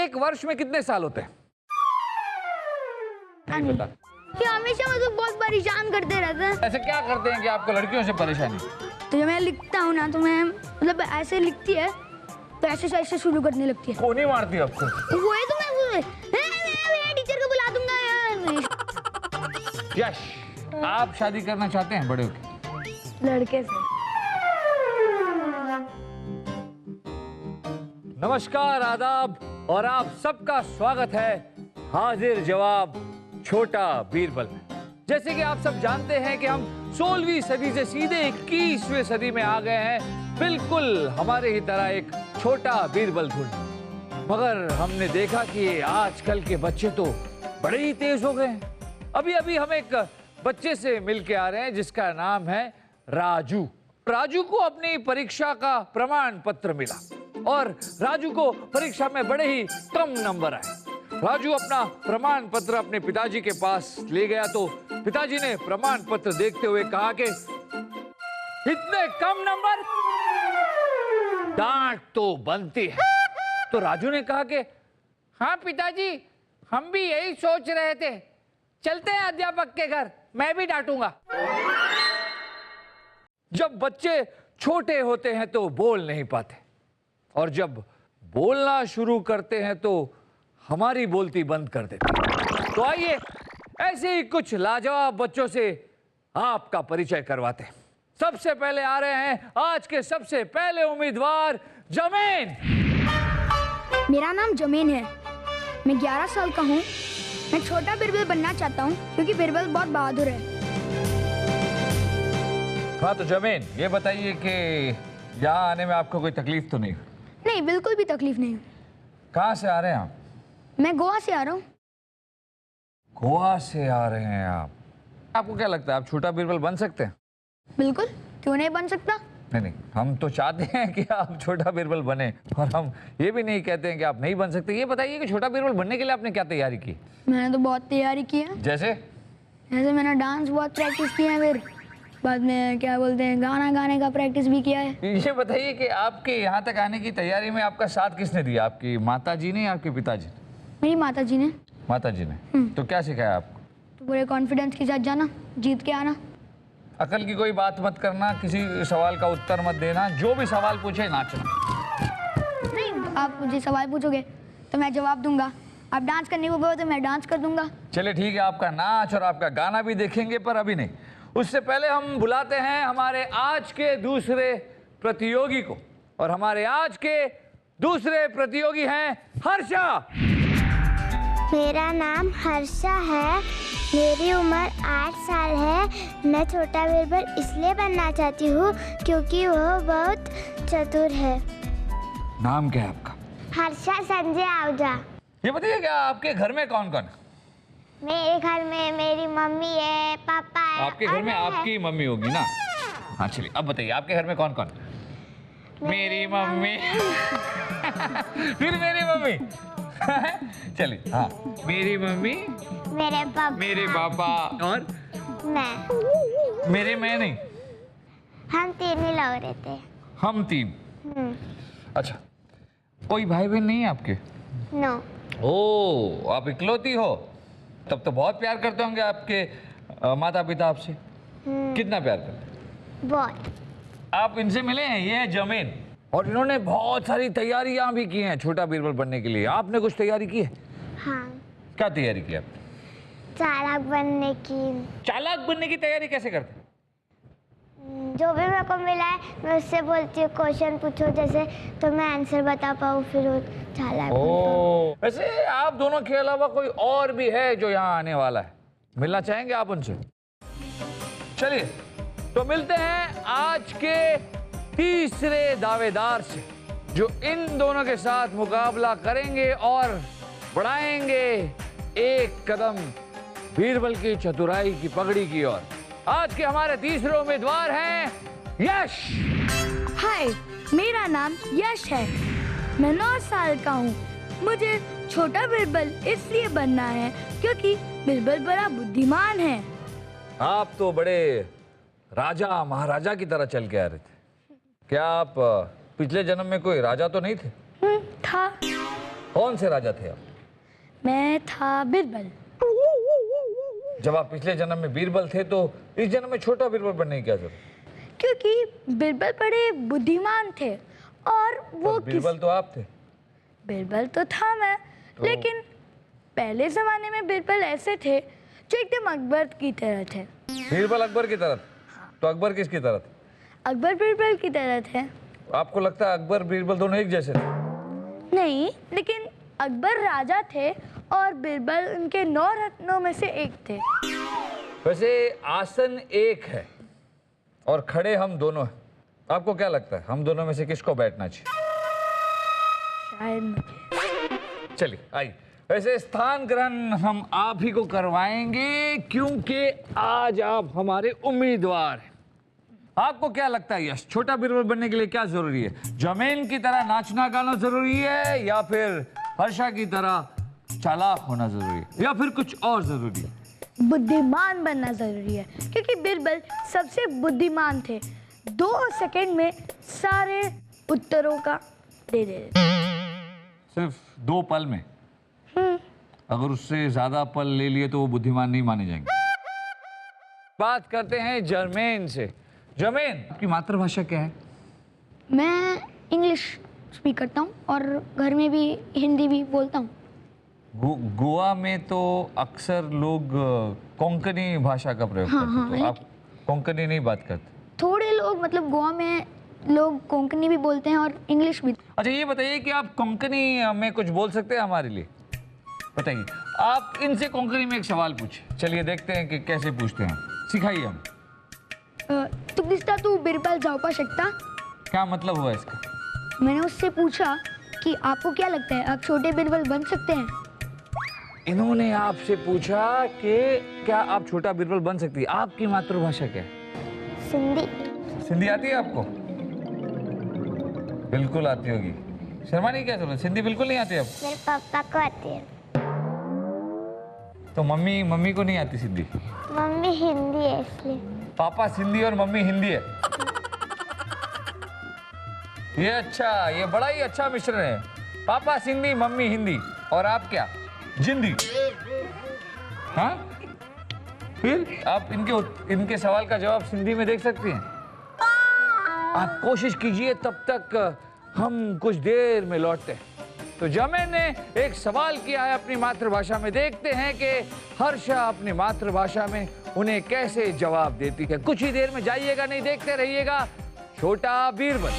एक वर्ष में कितने साल होते हैं? नहीं पता। कि हमेशा मतलब बहुत परेशान करते रहते हैं। ऐसे क्या करते हैं कि आपको लड़कियों से परेशानी? तो जब मैं लिखता हूँ ना तो मैं मतलब ऐसे लिखती है तो ऐसे शुरू करने लगती है। कौन ही मारती है आपको? वो है तो मैं टीचर को बुला दूंगा। यश, आप शादी करना चाहते हैं बड़े होके? लड़के से। नमस्कार, आदाब और आप सबका स्वागत है हाजिर जवाब छोटा बीरबल। जैसे कि आप सब जानते हैं कि हम 16वीं सदी से सीधे 21वीं सदी में आ गए हैं, बिल्कुल हमारे ही तरह एक छोटा बीरबल ढूंढ। मगर हमने देखा कि आजकल के बच्चे तो बड़े ही तेज हो गए हैं। अभी अभी हम एक बच्चे से मिल के आ रहे हैं जिसका नाम है राजू। राजू को अपनी परीक्षा का प्रमाण पत्र मिला और राजू को परीक्षा में बड़े ही कम नंबर आए। राजू अपना प्रमाण पत्र अपने पिताजी के पास ले गया तो पिताजी ने प्रमाण पत्र देखते हुए कहा कि इतने कम नंबर, डांट तो बनती है। तो राजू ने कहा कि हाँ पिताजी, हम भी यही सोच रहे थे, चलते हैं अध्यापक के घर, मैं भी डांटूंगा। जब बच्चे छोटे होते हैं तो बोल नहीं पाते और जब बोलना शुरू करते हैं तो हमारी बोलती बंद कर देते। तो आइए ऐसे ही कुछ लाजवाब बच्चों से आपका परिचय करवाते हैं। सबसे पहले आ रहे हैं आज के सबसे पहले उम्मीदवार जमीन। मेरा नाम जमीन है, मैं 11 साल का हूँ। मैं छोटा बीरबल बनना चाहता हूँ क्योंकि बीरबल बहुत बहादुर है। हाँ तो जमीन, ये बताइए कि यहाँ आने में आपको कोई तकलीफ तो नहीं? नहीं, बिल्कुल भी तकलीफ नहीं। कहाँ से आ रहे हैं आप? मैं गोवा से आ रहा हूँ। गोवा से आ रहे हैं आप? आपको क्या लगता है आप छोटा बीरबल बन सकते हैं? बिल्कुल, क्यों नहीं बन सकता। नहीं, हम तो चाहते हैं कि आप छोटा बीरबल बने और हम ये भी नहीं कहते हैं कि आप नहीं बन सकते। ये बताइए कि छोटा बीरबल बनने के लिए आपने क्या तैयारी की? मैंने तो बहुत तैयारी की है। जैसे मैंने डांस बहुत प्रैक्टिस किया है, फिर बाद में क्या बोलते हैं गाना गाने का प्रैक्टिस भी किया है। ये बताइए कि आपके यहाँ तक आने की तैयारी में आपका साथ किसने दिया? आपकी माता जी ने या आपके पिताजी? मेरी माता जी ने। माता जी ने। तो क्या सिखाया आपको? तो पूरे कॉन्फिडेंस के साथ जाना, जीत के आना। अकल की कोई बात मत करना, किसी सवाल का उत्तर मत देना, जो भी सवाल पूछे नाचना। नहीं, आप मुझे सवाल पूछोगे तो मैं जवाब दूंगा। आप डांस करने को कहो तो मैं डांस कर दूंगा। चलिए ठीक है, आपका नाच और आपका गाना भी देखेंगे, पर अभी नहीं। उससे पहले हम बुलाते हैं हमारे आज के दूसरे प्रतियोगी को। और हमारे आज के दूसरे प्रतियोगी हैं हर्षा। मेरा नाम हर्षा है, मेरी उम्र 8 साल है। मैं छोटा बीरबल इसलिए बनना चाहती हूँ क्योंकि वह बहुत चतुर है। नाम क्या है आपका? हर्षा संजय आहूजा। ये बताइए क्या आपके घर में कौन कौन है? मेरे घर में मेरी मम्मी है, पापा है। आपके घर में आपकी मम्मी होगी ना? हाँ चलिए, अब बताइए आपके घर में कौन कौन? मेरी मम्मी। फिर मेरी मम्मी। चलिए, हाँ, मेरी मम्मी, मेरे पापा और मैं नहीं। हम 3 ही लोग रहते हैं। हम 3। अच्छा, कोई भाई बहन नहीं है आपके? नो। ओ, आप इकलौती हो? तब तो बहुत प्यार करते होंगे आपके माता पिता आपसे। कितना प्यार करते? बहुत। आप इनसे मिले हैं? ये है जमीन और इन्होंने बहुत सारी तैयारियां भी की हैं छोटा बीरबल बनने के लिए। आपने कुछ तैयारी की है? हाँ। क्या तैयारी की आपने? चालाक बनने की। चालाक बनने की तैयारी कैसे करते? जो भी मेरे को मिला है मैं उससे बोलती हूँ क्वेश्चन पूछो जैसे, तो मैं आंसर बता पाऊँ, फिर वो चालाक बनता हूँ। वैसे आप दोनों के अलावा कोई और भी है जो यहाँ आने वाला है? मिलना चाहेंगे आप उनसे? चलिए तो मिलते हैं आज के तीसरे दावेदार से जो इन दोनों के साथ मुकाबला करेंगे और बढ़ाएंगे एक कदम बीरबल की चतुराई की पगड़ी की ओर। आज के हमारे तीसरे उम्मीदवार हैं यश। हाय, मेरा नाम यश है, मैं 9 साल का हूँ। मुझे छोटा बीरबल इसलिए बनना है क्योंकि बीरबल बड़ा बुद्धिमान है। आप तो बड़े राजा महाराजा की तरह चल के आ रहे थे। क्या आप पिछले जन्म में कोई राजा तो नहीं थे? था। कौन से राजा थे आप? मैं था बीरबल। जब आप पिछले जन्म में बीरबल थे तो इस जन्म में छोटा बीरबल बनने की क्या जरूरत? क्योंकि बीरबल बड़े बुद्धिमान थे और वो बीरबल तो आप थे। बीरबल तो था मैं, लेकिन पहले जमाने में बीरबल ऐसे थे जो एकदम अकबर की तरह थे। बीरबल अकबर की तरह? तो अकबर किसकी तरह थे? अकबर बीरबल की तरह थे। आपको लगता है अकबर बीरबल दोनों एक जैसे थे? नहीं, लेकिन अकबर राजा थे और बीरबल उनके 9 रत्नों में से एक थे। वैसे आसन एक है और खड़े हम दोनों हैं। आपको क्या लगता है हम दोनों में से किसको बैठना चाहिए? शायद मुझे। चलिए आइए। वैसे स्थान ग्रहण हम आप ही को करवाएंगे क्योंकि आज आप हमारे उम्मीदवार हैं। आपको क्या लगता है यश, छोटा बीरबल बनने के लिए क्या जरूरी है? जमीन की तरह नाचना गाना जरूरी है या फिर हर्षा की तरह चालाक होना जरूरी है या फिर कुछ और जरूरी है? बुद्धिमान बनना जरूरी है क्योंकि बीरबल सबसे बुद्धिमान थे। 2 सेकंड में सारे उत्तरों का दे देते। सिर्फ 2 पल में? अगर उससे ज्यादा पल ले लिए तो वो बुद्धिमान नहीं माने जाएंगे। बात करते हैं जर्मेन से। जर्मेन, आपकी मातृभाषा क्या है? मैं इंग्लिश स्पीक करता हूँ और घर में भी हिंदी भी बोलता हूँ। गोवा में तो अक्सर लोग कोंकणी भाषा का प्रयोग करते हैं। तो आप कोंकणी नहीं बात करते? थोड़े लोग, मतलब गोवा में लोग कोंकणी भी बोलते हैं और इंग्लिश भी। अच्छा ये बताइए कि आप कोंकणी में कुछ बोल सकते हैं हमारे लिए? बताइए। आप इनसे कोंकणी में एक सवाल पूछे। चलिए देखते हैं कि कैसे पूछते हैं। सिखाइए हम। तू दिसता तू बीरबल जाऊ शकता? क्या मतलब हुआ इसका? मैंने उससे पूछा कि आपको क्या लगता है आप छोटे बीरबल बन सकते हैं? इन्होंने आपसे पूछा कि क्या आप छोटा बीरबल बन सकती है। आपकी मातृभाषा क्या है? सिंधी। सिंधी आती है आपको? बिल्कुल आती होगी। शर्मानी क्या जरूरत, सिंधी बिल्कुल नहीं आती आपको? मेरे पापा को आती है। तो मम्मी को नहीं आती सिंधी? मम्मी हिंदी है इसलिए। पापा सिंधी और मम्मी हिंदी है। ये अच्छा, ये बड़ा ही अच्छा मिश्रण है। पापा सिंधी, मम्मी हिंदी और आप क्या? जिंदी। हाँ? फिर आप इनके सवाल का जवाब सिंधी में देख सकती हैं। आप कोशिश कीजिए, तब तक हम कुछ देर में लौटते हैं। तो जर्मेन ने एक सवाल किया है अपनी मातृभाषा में। देखते हैं कि हर्षा अपनी मातृभाषा में उन्हें कैसे जवाब देती है। कुछ ही देर में जाइएगा नहीं, देखते रहिएगा छोटा बीरबल।